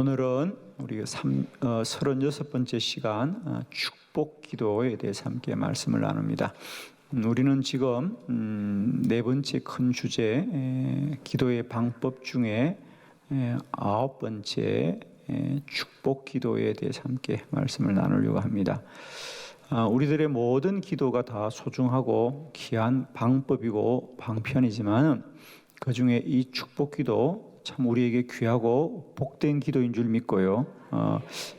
오늘은 우리가 36번째 시간 축복 기도에 대해서 함께 말씀을 나눕니다. 우리는 지금 네 번째 큰 주제 기도의 방법 중에 9번째 축복 기도에 대해서 함께 말씀을 나누려고 합니다. 우리들의 모든 기도가 다 소중하고 귀한 방법이고 방편이지만 그 중에 이 축복 기도 참 우리에게 귀하고 복된 기도인 줄 믿고요.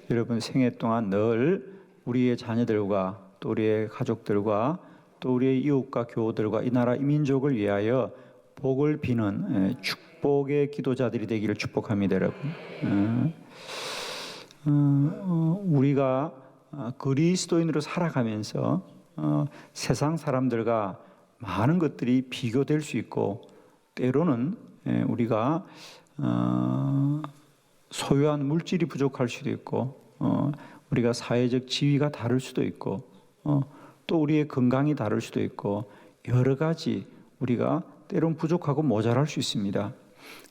여러분 생애 동안 늘 우리의 자녀들과 또 우리의 가족들과 또 우리의 이웃과 교우들과 이 나라 이 민족을 위하여 복을 비는 축복의 기도자들이 되기를 축복합니다, 여러분. 우리가 그리스도인으로 살아가면서 세상 사람들과 많은 것들이 비교될 수 있고 때로는 우리가 소유한 물질이 부족할 수도 있고 우리가 사회적 지위가 다를 수도 있고 또 우리의 건강이 다를 수도 있고 여러 가지 우리가 때론 부족하고 모자랄 수 있습니다.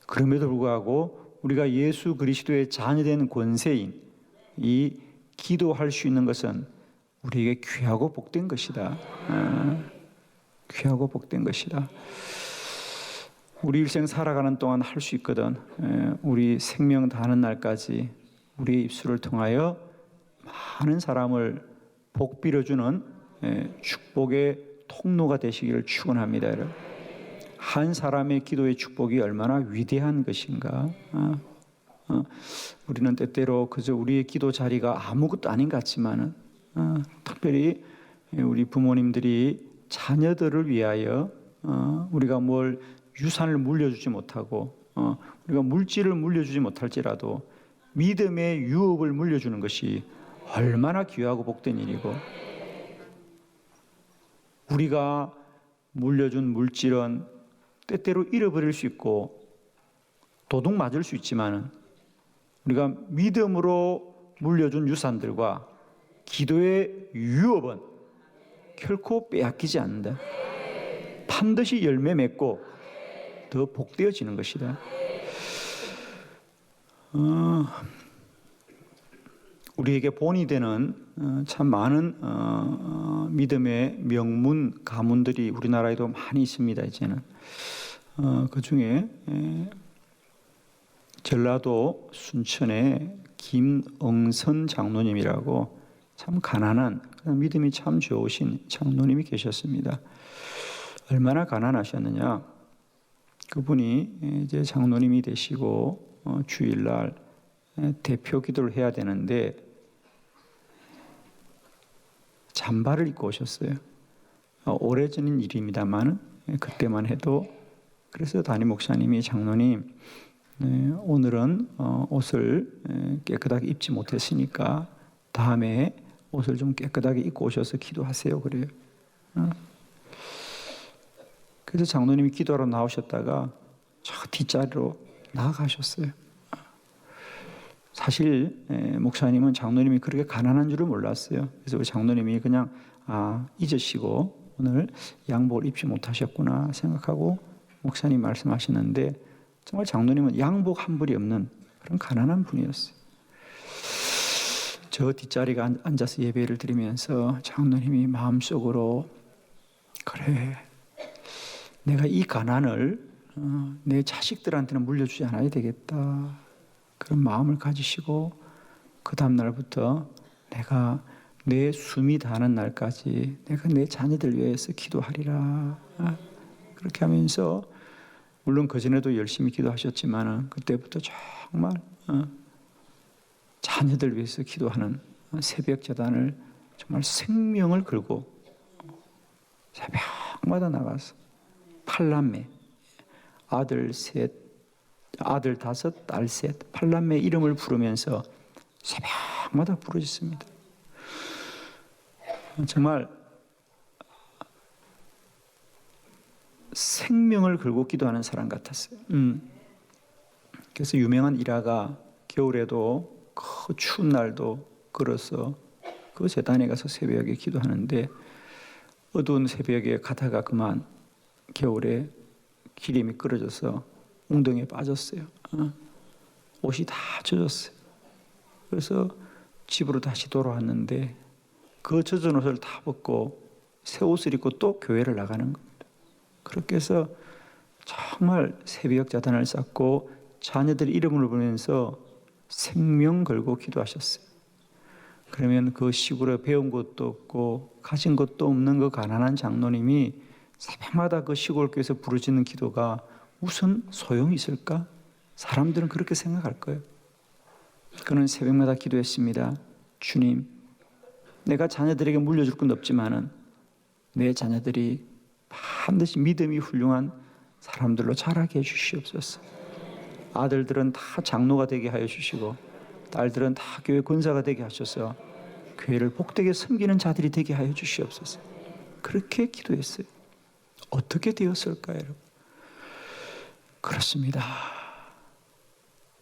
그럼에도 불구하고 우리가 예수 그리스도의 자녀된 권세인 이 기도할 수 있는 것은 우리에게 귀하고 복된 것이다. 귀하고 복된 것이다. 우리 일생 살아가는 동안 할 수 있거든. 우리 생명 다하는 날까지 우리의 입술을 통하여 많은 사람을 복 빌어주는 축복의 통로가 되시기를 축원합니다, 여러분. 한 사람의 기도의 축복이 얼마나 위대한 것인가. 우리는 때때로 그저 우리의 기도 자리가 아무것도 아닌 것 같지만은 특별히 우리 부모님들이 자녀들을 위하여 우리가 뭘 유산을 물려주지 못하고 우리가 물질을 물려주지 못할지라도 믿음의 유업을 물려주는 것이 얼마나 귀하고 복된 일이고 우리가 물려준 물질은 때때로 잃어버릴 수 있고 도둑 맞을 수 있지만 우리가 믿음으로 물려준 유산들과 기도의 유업은 결코 빼앗기지 않는다. 반드시 열매 맺고 더 복되어지는 것이다. 우리에게 본이 되는 참 많은 믿음의 명문 가문들이 우리나라에도 많이 있습니다. 이제는 그 중에 전라도 순천의 김응선 장로님이라고 참 가난한 믿음이 참 좋으신 장로님이 계셨습니다. 얼마나 가난하셨느냐? 그분이 이제 장로님이 되시고 주일날 대표 기도를 해야 되는데 잠바를 입고 오셨어요. 오래전인 일입니다만 그때만 해도 그래서 담임 목사님이 장로님 오늘은 옷을 깨끗하게 입지 못했으니까 다음에 옷을 좀 깨끗하게 입고 오셔서 기도하세요 그래요. 그래서 장로님이 기도하러 나오셨다가 저 뒷자리로 나가셨어요. 사실 목사님은 장로님이 그렇게 가난한 줄을 몰랐어요. 그래서 우리 장로님이 그냥 잊으시고 오늘 양복을 입지 못하셨구나 생각하고 목사님 말씀하시는데 정말 장로님은 양복 한 벌이 없는 그런 가난한 분이었어요. 저 뒷자리에 앉아서 예배를 드리면서 장로님이 마음속으로 그래 내가 이 가난을 내 자식들한테는 물려주지 않아야 되겠다. 그런 마음을 가지시고 그 다음 날부터 내가 내 숨이 다하는 날까지 내가 내 자녀들 위해서 기도하리라. 그렇게 하면서 물론 그전에도 열심히 기도하셨지만 그때부터 정말 자녀들 위해서 기도하는 새벽 제단을 정말 생명을 걸고 새벽마다 나가서 팔남매 아들 셋, 아들 다섯, 딸 셋, 팔남매 이름을 부르면서 새벽마다 부르셨습니다. 정말 생명을 걸고 기도하는 사람 같았어요. 그래서 유명한 일화가 겨울에도 그 추운 날도 걸어서 그 제단에 가서 새벽에 기도하는데 어두운 새벽에 가다가 그만 겨울에 길이 미끄러져서 웅덩이에 빠졌어요. 옷이 다 젖었어요. 그래서 집으로 다시 돌아왔는데 그 젖은 옷을 다 벗고 새 옷을 입고 또 교회를 나가는 겁니다. 그렇게 해서 정말 새벽 자단을 쌓고 자녀들 이름을 부르면서 생명 걸고 기도하셨어요. 그러면 그 시골에 배운 것도 없고 가진 것도 없는 그 가난한 장로님이 새벽마다 그 시골 교회에서 부르짖는 기도가 무슨 소용이 있을까? 사람들은 그렇게 생각할 거예요. 그는 새벽마다 기도했습니다. 주님, 내가 자녀들에게 물려줄 건 없지만은 내 자녀들이 반드시 믿음이 훌륭한 사람들로 자라게 해주시옵소서. 아들들은 다 장로가 되게 하여 주시고 딸들은 다 교회 권사가 되게 하셔서 교회를 복되게 섬기는 자들이 되게 하여 주시옵소서. 그렇게 기도했어요. 어떻게 되었을까요, 여러분? 그렇습니다.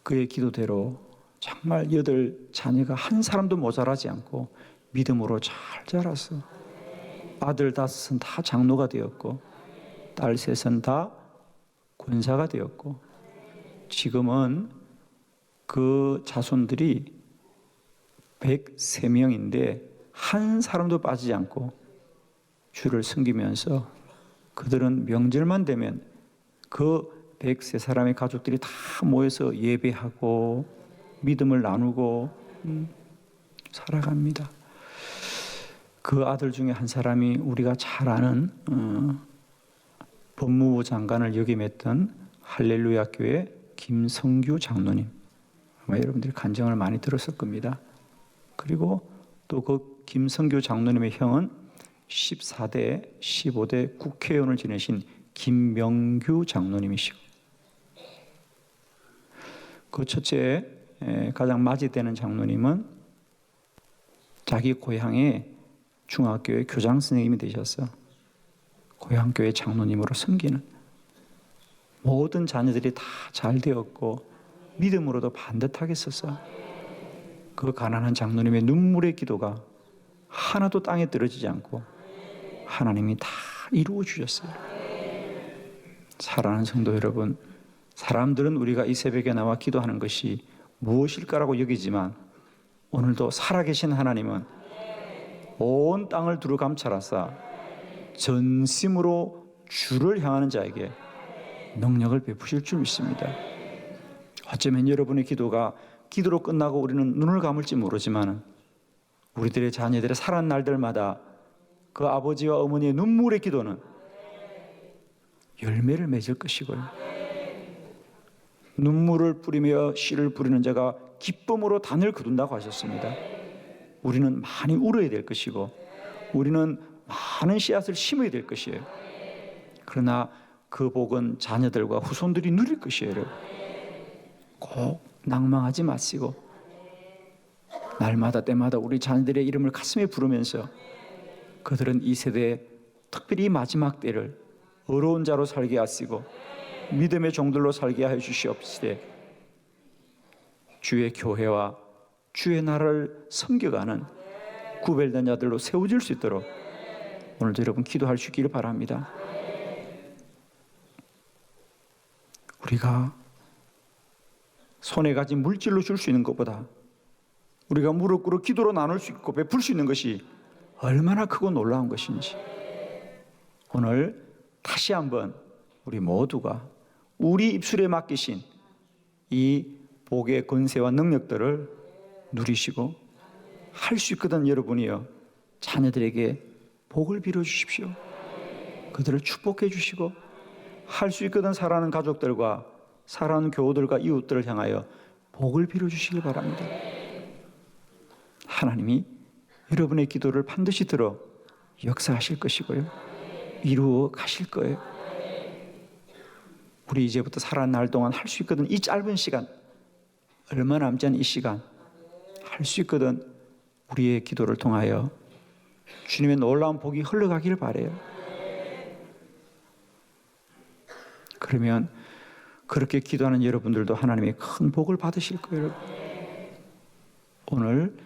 그의 기도대로 정말 8 자녀가 한 사람도 모자라지 않고 믿음으로 잘 자라서 아들 5은 다 장로가 되었고 딸 3은 다 권사가 되었고 지금은 그 자손들이 103명인데 한 사람도 빠지지 않고 주를 섬기면서 그들은 명절만 되면 그 103사람의 가족들이 다 모여서 예배하고 믿음을 나누고 살아갑니다. 그 아들 중에 한 사람이 우리가 잘 아는 법무부 장관을 역임했던 할렐루야 교회 김성규 장로님. 아마 여러분들이 간증을 많이 들었을 겁니다. 그리고 또 그 김성규 장로님의 형은 14대, 15대 국회의원을 지내신 김명규 장로님이시고 그 첫째 가장 맞이되는 장로님은 자기 고향의 중학교의 교장 선생님이 되셔서 고향교회 장로님으로 섬기는 모든 자녀들이 다 잘 되었고 믿음으로도 반듯하게 서서 그 가난한 장로님의 눈물의 기도가 하나도 땅에 떨어지지 않고 하나님이 다 이루어 주셨어요. 사랑하는 성도 여러분, 사람들은 우리가 이 새벽에 나와 기도하는 것이 무엇일까라고 여기지만 오늘도 살아계신 하나님은 온 땅을 두루 감찰하사 전심으로 주를 향하는 자에게 능력을 베푸실 줄 믿습니다. 어쩌면 여러분의 기도가 기도로 끝나고 우리는 눈을 감을지 모르지만 우리들의 자녀들의 살아난 날들마다 그 아버지와 어머니의 눈물의 기도는 열매를 맺을 것이고요. 눈물을 뿌리며 씨를 뿌리는 자가 기쁨으로 단을 거둔다고 하셨습니다. 우리는 많이 울어야 될 것이고 우리는 많은 씨앗을 심어야 될 것이에요. 그러나 그 복은 자녀들과 후손들이 누릴 것이에요. 여러분. 꼭 낭망하지 마시고 날마다 때마다 우리 자녀들의 이름을 가슴에 부르면서 그들은 이 세대에 특별히 마지막 때를 어려운 자로 살게 하시고 믿음의 종들로 살게 하여 주시옵시되 주의 교회와 주의 나라를 섬겨가는 구별된 자들로 세워질 수 있도록 오늘도 여러분 기도할 수 있기를 바랍니다. 우리가 손에 가진 물질로 줄 수 있는 것보다 우리가 무릎 꿇어 기도로 나눌 수 있고 베풀 수 있는 것이 얼마나 크고 놀라운 것인지 오늘 다시 한번 우리 모두가 우리 입술에 맡기신 이 복의 권세와 능력들을 누리시고 할 수 있거든 여러분이요 자녀들에게 복을 빌어 주십시오. 그들을 축복해 주시고 할 수 있거든 사랑하는 가족들과 사랑하는 교우들과 이웃들을 향하여 복을 빌어 주시기 바랍니다. 하나님이 여러분의 기도를 반드시 들어 역사하실 것이고요 이루어 가실 거예요. 우리 이제부터 살아난 날 동안 할 수 있거든 이 짧은 시간 얼마 남지 않은 이 시간 할 수 있거든 우리의 기도를 통하여 주님의 놀라운 복이 흘러가기를 바라요. 그러면 그렇게 기도하는 여러분들도 하나님의 큰 복을 받으실 거예요. 오늘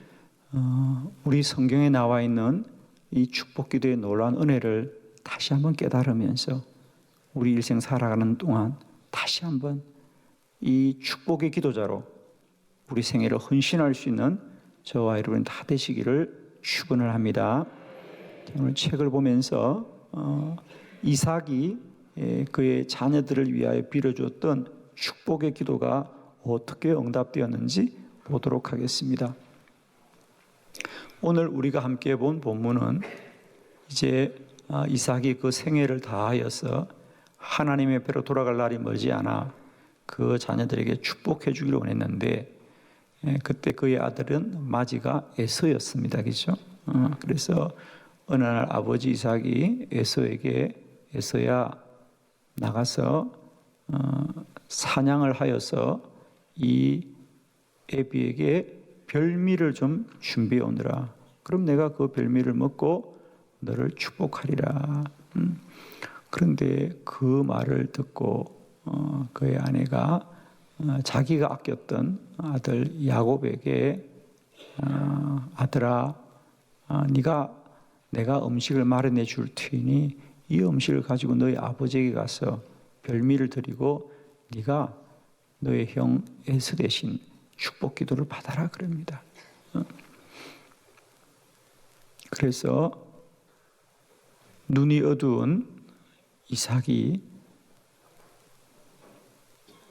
우리 성경에 나와 있는 이 축복 기도의 놀라운 은혜를 다시 한번 깨달으면서 우리 일생 살아가는 동안 다시 한번 이 축복의 기도자로 우리 생애를 헌신할 수 있는 저와 여러분 다 되시기를 축원을 합니다. 오늘 책을 보면서 이삭이 그의 자녀들을 위하여 빌어주었던 축복의 기도가 어떻게 응답되었는지 보도록 하겠습니다. 오늘 우리가 함께 본 본문은 이제 이삭이 그 생애를 다하여서 하나님의 배로 돌아갈 날이 머지않아 그 자녀들에게 축복해 주기를 원했는데 그때 그의 아들은 마지가 에서였습니다. 그렇죠? 그래서 어느 날 아버지 이삭이 에서에게 에서야 나가서 사냥을 하여서 이 애비에게 별미를 좀 준비해 오느라. 그럼 내가 그 별미를 먹고 너를 축복하리라. 그런데 그 말을 듣고 그의 아내가 자기가 아꼈던 아들 야곱에게 아들아, 내가 음식을 마련해 줄 테니 이 음식을 가지고 너희 아버지에게 가서 별미를 드리고 네가 너의 형 에서 대신 축복 기도를 받아라 그럽니다. 그래서 눈이 어두운 이삭이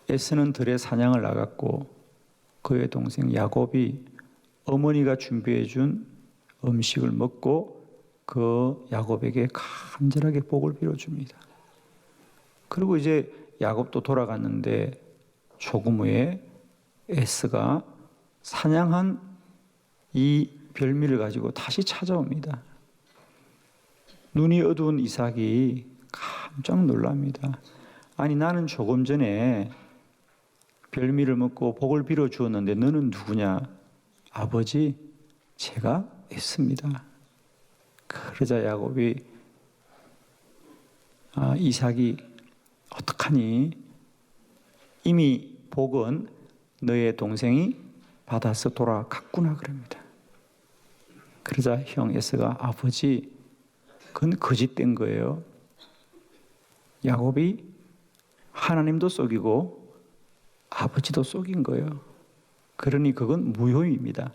에서는 들에 사냥을 나갔고 그의 동생 야곱이 어머니가 준비해 준 음식을 먹고 그 야곱에게 간절하게 복을 빌어줍니다. 그리고 이제 야곱도 돌아갔는데 조금 후에 에스가 사냥한 이 별미를 가지고 다시 찾아옵니다. 눈이 어두운 이삭이 깜짝 놀랍니다. 아니 나는 조금 전에 별미를 먹고 복을 빌어 주었는데 너는 누구냐? 아버지, 제가 에스입니다. 그러자 야곱이 이삭이 어떡하니? 이미 복은 너의 동생이 받아서 돌아갔구나 그럽니다. 그러자 형 에서가 아버지, 그건 거짓된 거예요. 야곱이 하나님도 속이고 아버지도 속인 거예요. 그러니 그건 무효입니다.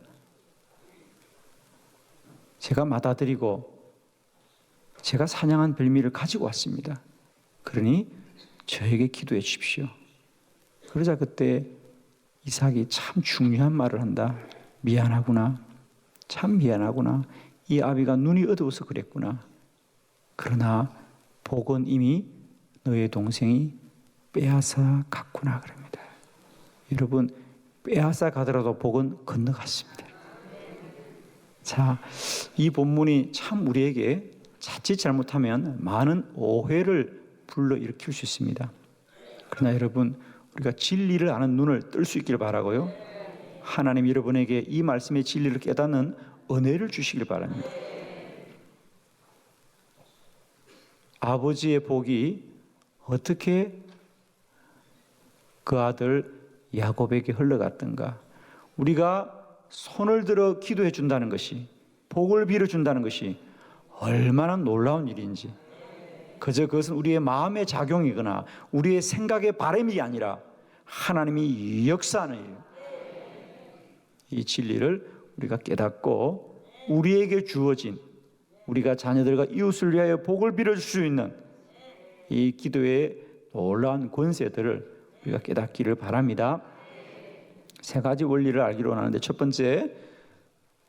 제가 받아들이고 제가 사냥한 별미를 가지고 왔습니다. 그러니 저에게 기도해 주십시오. 그러자 그때 이삭이 참 중요한 말을 한다. 미안하구나. 참 미안하구나. 이 아비가 눈이 어두워서 그랬구나. 그러나 복은 이미 너의 동생이 빼앗아 갔구나 그럽니다. 여러분, 빼앗아 가더라도 복은 건너갔습니다. 자, 이 본문이 참 우리에게 자칫 잘못하면 많은 오해를 불러일으킬 수 있습니다. 그러나 여러분, 우리가 진리를 아는 눈을 뜰 수 있기를 바라고요. 하나님 여러분에게 이 말씀의 진리를 깨닫는 은혜를 주시길 바랍니다. 아버지의 복이 어떻게 그 아들 야곱에게 흘러갔던가? 우리가 손을 들어 기도해 준다는 것이, 복을 빌어 준다는 것이 얼마나 놀라운 일인지, 그저 그것은 우리의 마음의 작용이거나 우리의 생각의 바람이 아니라 하나님이 역사하는 일이에요. 이 진리를 우리가 깨닫고 우리에게 주어진, 우리가 자녀들과 이웃을 위하여 복을 빌어줄 수 있는 이 기도의 놀라운 권세들을 우리가 깨닫기를 바랍니다. 세 가지 원리를 알기로 하는데, 첫 번째,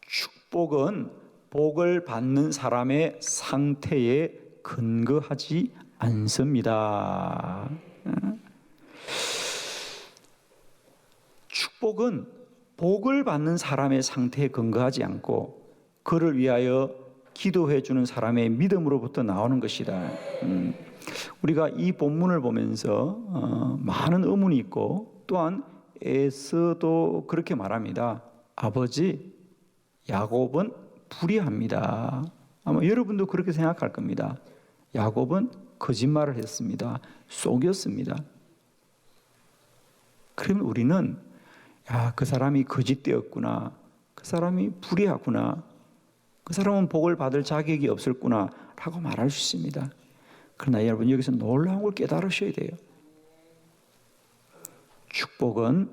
축복은 복을 받는 사람의 상태에 근거하지 않습니다. 축복은 복을 받는 사람의 상태에 근거하지 않고 그를 위하여 기도해 주는 사람의 믿음으로부터 나오는 것이다. 우리가 이 본문을 보면서 많은 의문이 있고, 또한 에서도 그렇게 말합니다. 아버지, 야곱은 불의합니다. 아마 여러분도 그렇게 생각할 겁니다. 야곱은 거짓말을 했습니다. 속였습니다. 그러면 우리는 그 사람이 거짓되었구나, 그 사람이 불의하구나, 그 사람은 복을 받을 자격이 없었구나 라고 말할 수 있습니다. 그러나 여러분, 여기서 놀라운 걸 깨달으셔야 돼요. 축복은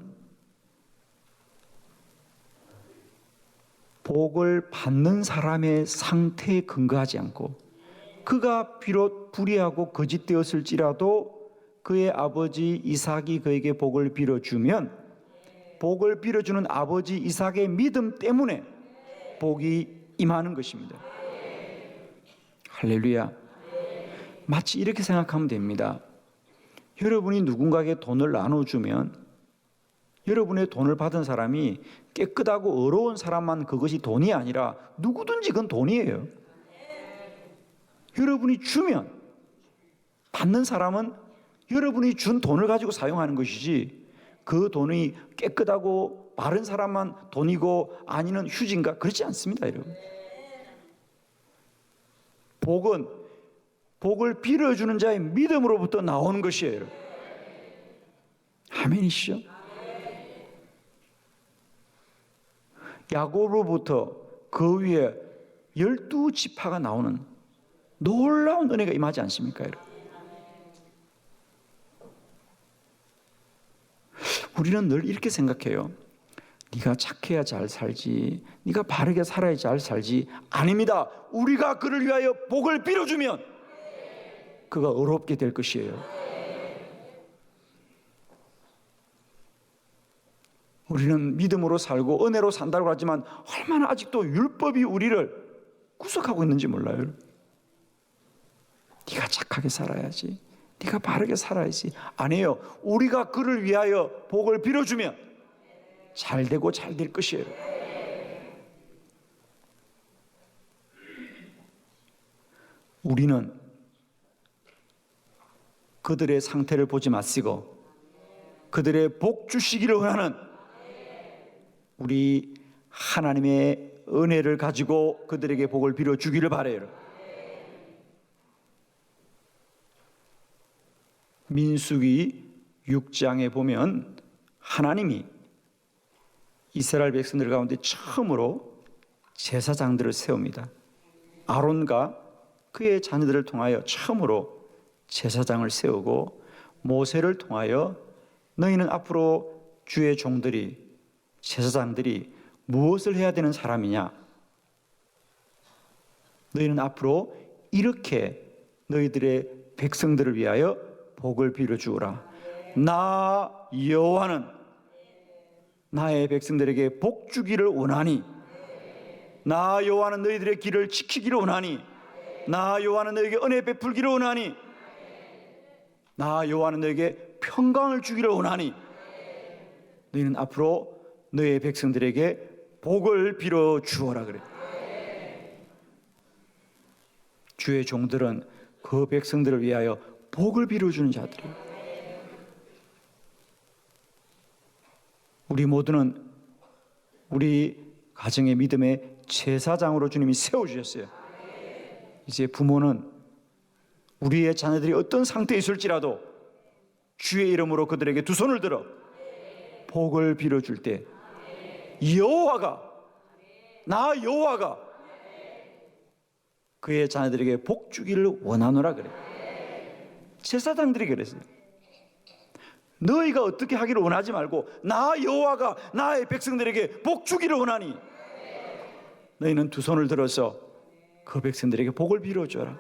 복을 받는 사람의 상태에 근거하지 않고, 그가 비록 불의하고 거짓되었을지라도 그의 아버지 이삭이 그에게 복을 빌어주면, 복을 빌어주는 아버지 이삭의 믿음 때문에 복이 임하는 것입니다. 할렐루야. 마치 이렇게 생각하면 됩니다. 여러분이 누군가에게 돈을 나눠주면 여러분의 돈을 받은 사람이 깨끗하고 의로운 사람만 그것이 돈이 아니라 누구든지 그건 돈이에요. 여러분이 주면 받는 사람은 여러분이 준 돈을 가지고 사용하는 것이지, 그 돈이 깨끗하고 바른 사람만 돈이고 아니는 휴지인가? 그렇지 않습니다, 여러분. 복은 복을 빌어주는 자의 믿음으로부터 나오는 것이에요, 여러분. 아멘이시죠? 야곱으로부터 그 위에 12지파가 나오는 놀라운 은혜가 임하지 않습니까, 여러분? 우리는 늘 이렇게 생각해요. 네가 착해야 잘 살지, 네가 바르게 살아야 잘 살지. 아닙니다. 우리가 그를 위하여 복을 빌어주면 그가 의롭게 될 것이에요. 우리는 믿음으로 살고 은혜로 산다고 하지만 얼마나 아직도 율법이 우리를 구속하고 있는지 몰라요. 네가 착하게 살아야지, 네가 바르게 살아야지. 아니에요. 우리가 그를 위하여 복을 빌어주면 잘 되고 잘 될 것이에요. 우리는 그들의 상태를 보지 마시고 그들의 복 주시기를 원하는 우리 하나님의 은혜를 가지고 그들에게 복을 빌어주기를 바라요. 민수기 6장에 보면 하나님이 이스라엘 백성들 가운데 처음으로 제사장들을 세웁니다. 아론과 그의 자녀들을 통하여 처음으로 제사장을 세우고, 모세를 통하여 너희는 앞으로 주의 종들이, 제사장들이 무엇을 해야 되는 사람이냐? 너희는 앞으로 이렇게 너희들의 백성들을 위하여 복을 빌어주어라. 나 여호와는 나의 백성들에게 복 주기를 원하니, 나 여호와는 너희들의 길을 지키기를 원하니, 나 여호와는 너에게 은혜 베풀기를 원하니, 나 여호와는 너에게 평강을 주기를 원하니, 너희는 앞으로 너의 백성들에게 복을 빌어 주어라. 그래. 주의 종들은 그 백성들을 위하여 복을 빌어주는 자들이에요. 우리 모두는 우리 가정의 믿음의 제사장으로 주님이 세워주셨어요. 이제 부모는 우리의 자녀들이 어떤 상태에 있을지라도 주의 이름으로 그들에게 두 손을 들어 복을 빌어줄 때, 여호와가, 나 여호와가 그의 자녀들에게 복 주기를 원하노라 그래. 제사장들이 그랬어요. 너희가 어떻게 하기를 원하지 말고 나 여호와가 나의 백성들에게 복 주기를 원하니 너희는 두 손을 들어서 그 백성들에게 복을 빌어줘라.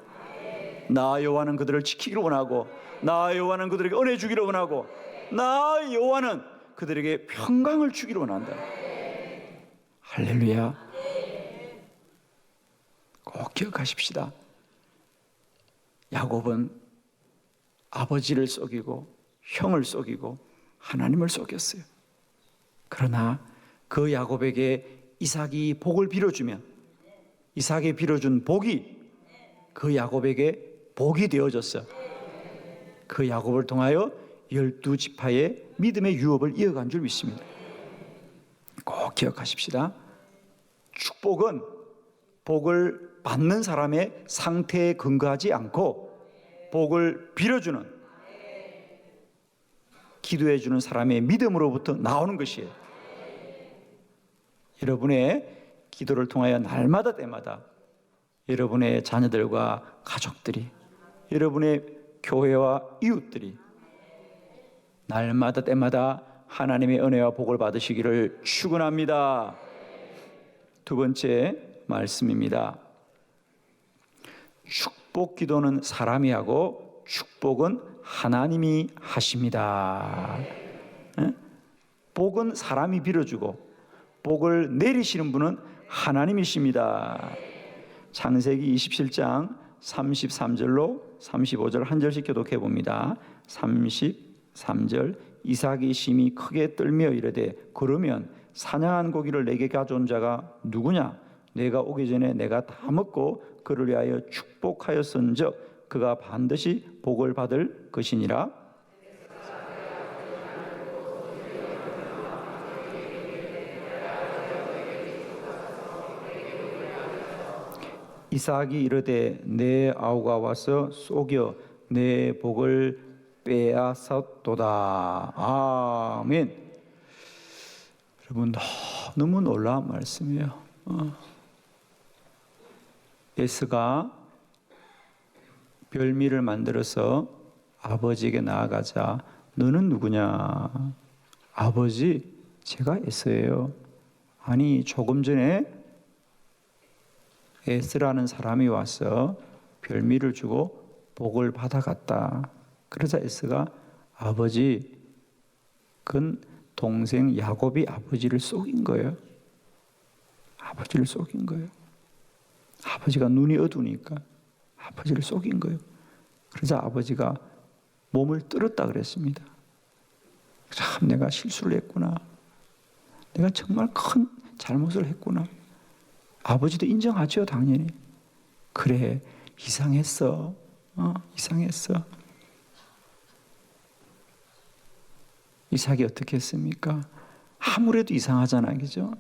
나 여호와는 그들을 지키기를 원하고, 나 여호와는 그들에게 은혜 주기를 원하고, 나 여호와는 그들에게 평강을 주기를 원한다. 할렐루야. 꼭 기억하십시다. 야곱은 아버지를 속이고 형을 속이고 하나님을 속였어요. 그러나 그 야곱에게 이삭이 복을 빌어주면 이삭이 빌어준 복이 그 야곱에게 복이 되어졌어요. 그 야곱을 통하여 12지파의 믿음의 유업을 이어간 줄 믿습니다. 꼭 기억하십시다. 축복은 복을 받는 사람의 상태에 근거하지 않고 복을 빌어주는, 기도해주는 사람의 믿음으로부터 나오는 것이에요. 여러분의 기도를 통하여 날마다 때마다 여러분의 자녀들과 가족들이, 여러분의 교회와 이웃들이 날마다 때마다 하나님의 은혜와 복을 받으시기를 축원합니다. 두 번째 말씀입니다. 축복 기도는 사람이 하고 축복은 하나님이 하십니다. 복은 사람이 빌어주고 복을 내리시는 분은 하나님이십니다. 창세기 27장 33절로 35절 한 절씩 교독해 봅니다. 33절 이삭이 심히 크게 떨며 이르되 그러면 사냥한 고기를 내게 가져온 자가 누구냐? 내가 오기 전에 내가 다 먹고 그를 위하여 축복하였은즉 그가 반드시 복을 받을 것이니라. 이삭이 이르되 내 아우가 와서 속여 내 복을 빼앗았도다. 아멘. 여러분 너무 놀라운 말씀이에요. 에스가 별미를 만들어서 아버지에게 나아가자. 너는 누구냐? 아버지, 제가 에스예요. 아니 조금 전에 에스라는 사람이 와서 별미를 주고 복을 받아갔다. 그러자 에스가 아버지, 그건 동생 야곱이 아버지를 속인 거예요. 아버지를 속인 거예요. 아버지가 눈이 어두우니까 아버지를 속인 거예요. 그러자 아버지가 몸을 떨었다 그랬습니다. 참 내가 실수를 했구나. 내가 정말 큰 잘못을 했구나. 아버지도 인정하죠, 당연히. 그래, 이상했어. 이상했어. 이삭이 어떻게 했습니까? 아무래도 이상하잖아요, 그죠?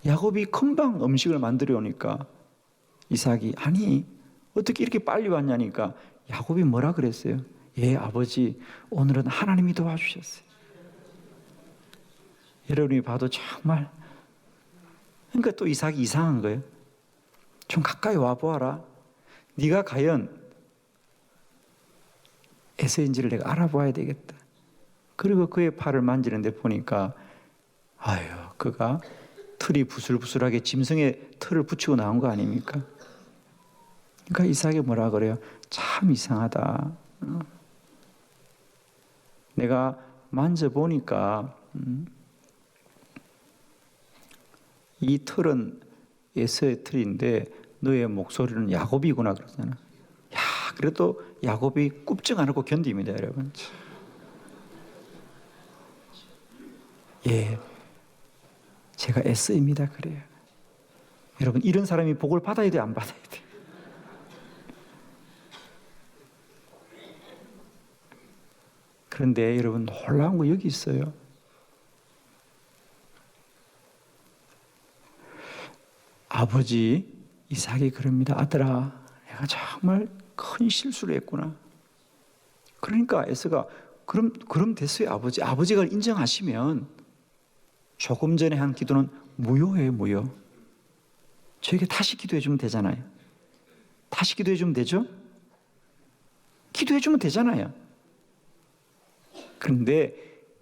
야곱이 금방 음식을 만들어 오니까 이삭이 아니 어떻게 이렇게 빨리 왔냐니까 야곱이 뭐라 그랬어요? 예, 아버지, 오늘은 하나님이 도와주셨어요. 여러분이 봐도 정말, 그러니까 또 이삭이 이상한 거예요. 좀 가까이 와보아라. 네가 과연 에서인지를 내가 알아봐야 되겠다. 그리고 그의 팔을 만지는데 보니까 아유, 그가 털이 부슬부슬하게 짐승의 털을 붙이고 나온 거 아닙니까? 그러니까 이삭이 뭐라 그래요? 참 이상하다. 내가 만져보니까 이 털은 에서의 털인데 너의 목소리는 야곱이구나 그러잖아. 야, 그래도 야곱이 굽증 안 하고 견딥니다, 여러분. 예, 제가 에서입니다, 그래요. 여러분, 이런 사람이 복을 받아야 돼, 안 받아야 돼? 그런데 여러분, 놀라운 거 여기 있어요. 아버지 이삭이 그럽니다. 아들아, 내가 정말 큰 실수를 했구나. 그러니까 에서가 그럼 됐어요, 아버지. 아버지가 인정하시면 조금 전에 한 기도는 무효예요, 무효. 저에게 다시 기도해 주면 되잖아요. 다시 기도해 주면 되죠? 기도해 주면 되잖아요. 그런데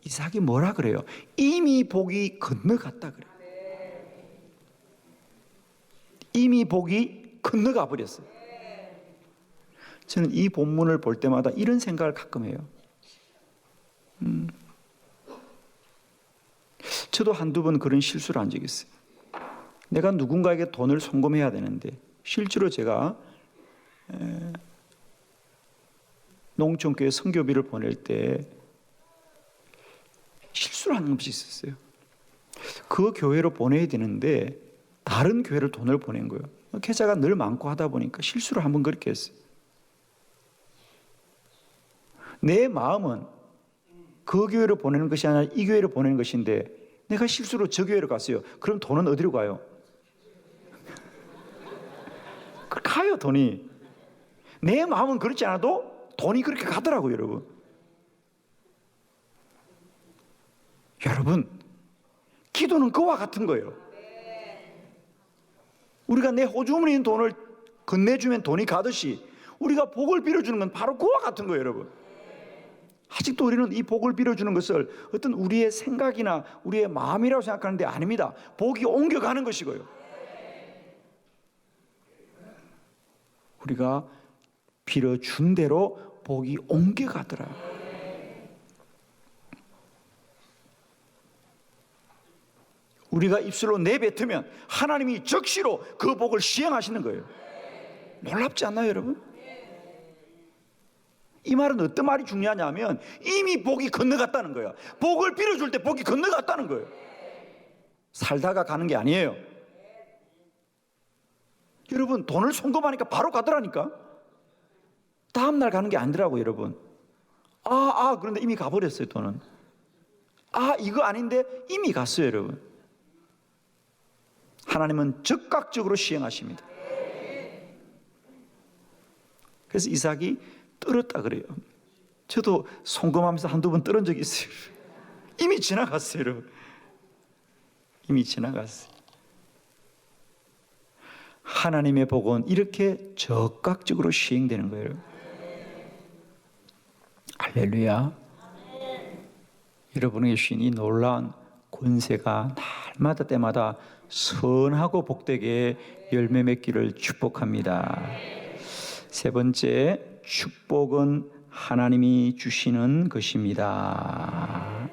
이삭이 뭐라 그래요? 이미 복이 건너갔다 그래요. 이미 복이 건너가 버렸어요. 저는 이 본문을 볼 때마다 이런 생각을 가끔 해요. 저도 한두 번 그런 실수를 한 적이 있어요. 내가 누군가에게 돈을 송금해야 되는데 실제로 제가 농촌교회 선교비를 보낼 때 실수를 한 것이 있었어요. 그 교회로 보내야 되는데 다른 교회를 돈을 보낸 거예요. 계좌가 늘 많고 하다 보니까 실수를 한번 그렇게 했어요. 내 마음은 그 교회로 보내는 것이 아니라 이 교회로 보내는 것인데 내가 실수로 저 교회로 갔어요. 그럼 돈은 어디로 가요? 가요, 돈이. 내 마음은 그렇지 않아도 돈이 그렇게 가더라고요, 여러분. 여러분, 기도는 그와 같은 거예요. 우리가 내 호주머니에 있는 돈을 건네주면 돈이 가듯이 우리가 복을 빌어주는 건 바로 그와 같은 거예요, 여러분. 아직도 우리는 이 복을 빌어주는 것을 어떤 우리의 생각이나 우리의 마음이라고 생각하는데 아닙니다. 복이 옮겨가는 것이고요. 우리가 빌어준 대로 복이 옮겨가더라. 우리가 입술로 내뱉으면 하나님이 즉시로 그 복을 시행하시는 거예요. 놀랍지 않나요, 여러분? 이 말은 어떤 말이 중요하냐면 이미 복이 건너갔다는 거야. 복을 빌어줄 때 복이 건너갔다는 거예요. 살다가 가는 게 아니에요. 여러분, 돈을 송금하니까 바로 가더라니까. 다음날 가는 게 아니더라고요, 여러분. 그런데 이미 가버렸어요, 돈은. 이거 아닌데 이미 갔어요, 여러분. 하나님은 즉각적으로 시행하십니다. 그래서 이삭이 떨었다 그래요. 저도 송금하면서 한두 번 떨은 적이 있어요. 이미 지나갔어요, 여러분. 이미 지나갔어요. 하나님의 복은 이렇게 즉각적으로 시행되는 거예요. 할렐루야. 여러분에게 주신 이 놀라운 권세가 날마다 때마다 선하고 복되게 열매 맺기를 축복합니다. 세 번째, 축복은 하나님이 주시는 것입니다.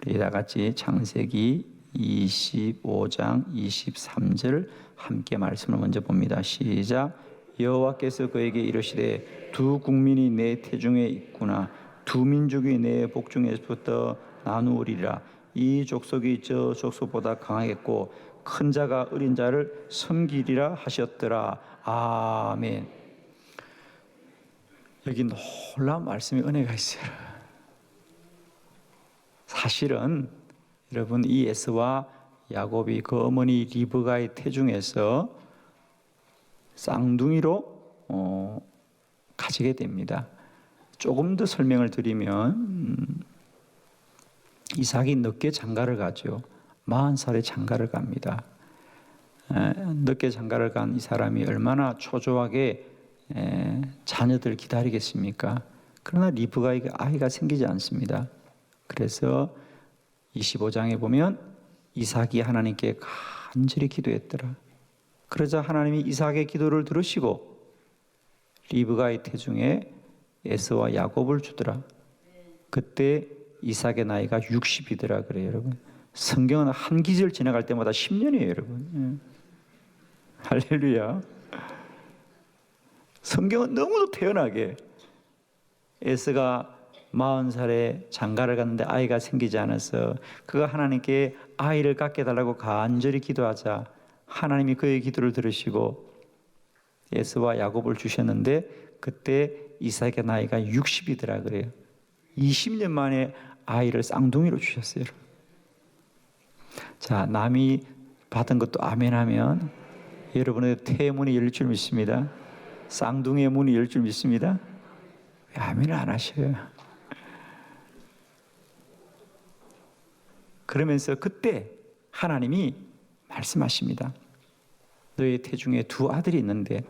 우리 다 같이 창세기 25장 23절 함께 말씀을 먼저 봅니다. 시작. 여호와께서 그에게 이르시되 두 국민이 내 태중에 있구나. 두 민족이 내 복중에서부터 나누리라. 이 족속이 저 족속보다 강하겠고 큰 자가 어린 자를 섬기리라 하셨더라. 아멘. 여기 놀라운 말씀의 은혜가 있어요. 사실은 여러분, 이 에서와 야곱이 그 어머니 리브가의 태중에서 쌍둥이로 가지게 됩니다. 조금 더 설명을 드리면 이삭이 늦게 장가를 가죠. 40살에 장가를 갑니다. 늦게 장가를 간 이 사람이 얼마나 초조하게 자녀들 기다리겠습니까? 그러나 리브가에게 아이가 생기지 않습니다. 그래서 25장에 보면 이삭이 하나님께 간절히 기도했더라. 그러자 하나님이 이삭의 기도를 들으시고 리브가의 태중에 에서와 야곱을 주더라. 그때 이삭의 나이가 60이더라 그래요, 여러분. 성경은 한 기절 지나갈 때마다 10년이에요, 여러분. 할렐루야. 성경은 너무도 태연하게 에서가 40살에 장가를 갔는데 아이가 생기지 않아서 그가 하나님께 아이를 갖게 해달라고 간절히 기도하자 하나님이 그의 기도를 들으시고 에서와 야곱을 주셨는데 그때 이삭의 나이가 60이더라 그래요. 20년 만에 아이를 쌍둥이로 주셨어요. 자, 남이 받은 것도 아멘 하면 여러분의 태의 문이 열릴 줄 믿습니다. 쌍둥이의 문이 열릴 줄 믿습니다. 왜 아멘을 안 하셔요? 그러면서 그때 하나님이 말씀하십니다. 너의 태중에 두 아들이 있는데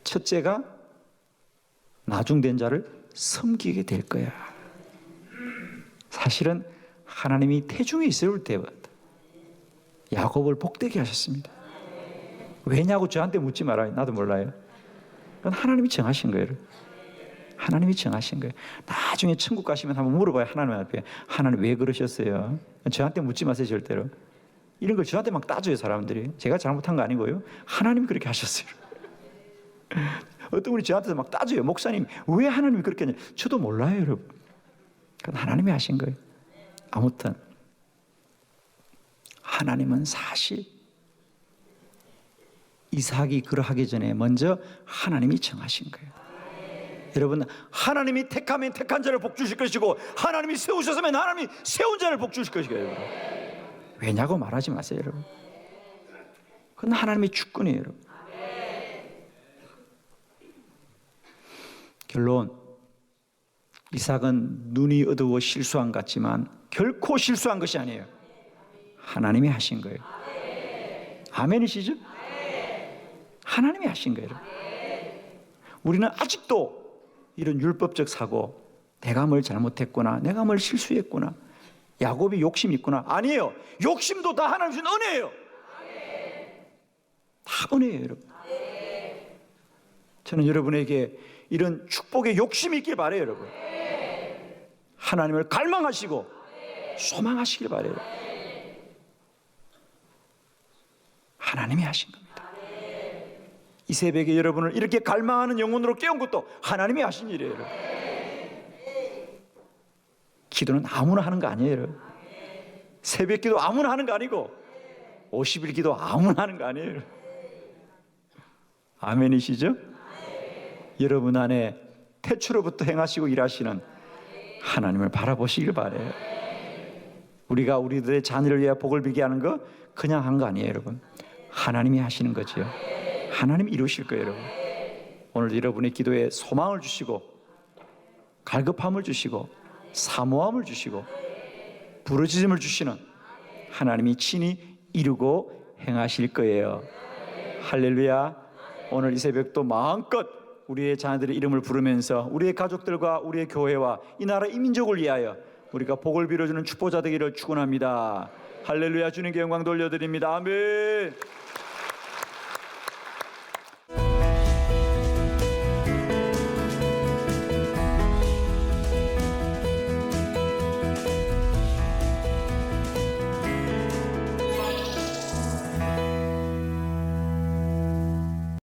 첫째가 나중된 자를 섬기게 될 거야. 사실은 하나님이 태중에 있을 때부터 야곱을 복되게 하셨습니다. 왜냐고 저한테 묻지 말아요. 나도 몰라요. 그건 하나님이 정하신 거예요. 하나님이 정하신 거예요. 나중에 천국 가시면 한번 물어봐요. 하나님 앞에. 하나님 왜 그러셨어요? 저한테 묻지 마세요, 절대로. 이런 걸 저한테 막 따져요, 사람들이. 제가 잘못한 거 아니고요. 하나님이 그렇게 하셨어요. 어떤 분이 저한테서 막 따져요. 목사님, 왜 하나님이 그렇게 하냐? 저도 몰라요, 여러분. 그건 하나님이 하신 거예요. 아무튼 하나님은 사실 이삭이 그러하기 전에 먼저 하나님이 정하신 거예요. 여러분, 하나님이 택하면 택한 자를 복 주실 것이고 하나님이 세우셨으면 하나님이 세운 자를 복 주실 것이고 여러분. 왜냐고 말하지 마세요, 여러분. 그건 하나님의 주권이에요, 여러분. 결론, 이삭은 눈이 어두워 실수한 것 같지만 결코 실수한 것이 아니에요. 하나님이 하신 거예요. 아멘이시죠? 하나님이 하신 거예요. 우리는 아직도 이런 율법적 사고, 내가 뭘 잘못했구나, 내가 뭘 실수했구나, 야곱이 욕심이 있구나. 아니에요. 욕심도 다 하나님 주신 은혜예요. 다 은혜예요, 여러분. 저는 여러분에게 이런 축복의 욕심이 있길 바라요, 여러분. 하나님을 갈망하시고 소망하시길 바라요. 하나님이 하신 겁니다. 이 새벽에 여러분을 이렇게 갈망하는 영혼으로 깨운 것도 하나님이 하신 일이에요, 여러분. 기도는 아무나 하는 거 아니에요, 여러분. 새벽 기도 아무나 하는 거 아니고 50일 기도 아무나 하는 거 아니에요. 아멘이시죠? 여러분 안에 태초로부터 행하시고 일하시는 하나님을 바라보시길 바라요. 우리가 우리들의 자녀를 위해 복을 빌게 하는 거 그냥 한 거 아니에요, 여러분. 하나님이 하시는 거죠. 하나님이 이루실 거예요, 여러분. 오늘 여러분의 기도에 소망을 주시고 갈급함을 주시고 사모함을 주시고 부르짖음을 주시는 하나님이 친히 이루고 행하실 거예요. 할렐루야. 오늘 이 새벽도 마음껏 우리의 자녀들의 이름을 부르면서 우리의 가족들과 우리의 교회와 이 나라 이 민족을 위하여 우리가 복을 빌어주는 축복자 되기를 축원합니다. 할렐루야. 주님께 영광 돌려드립니다. 아멘.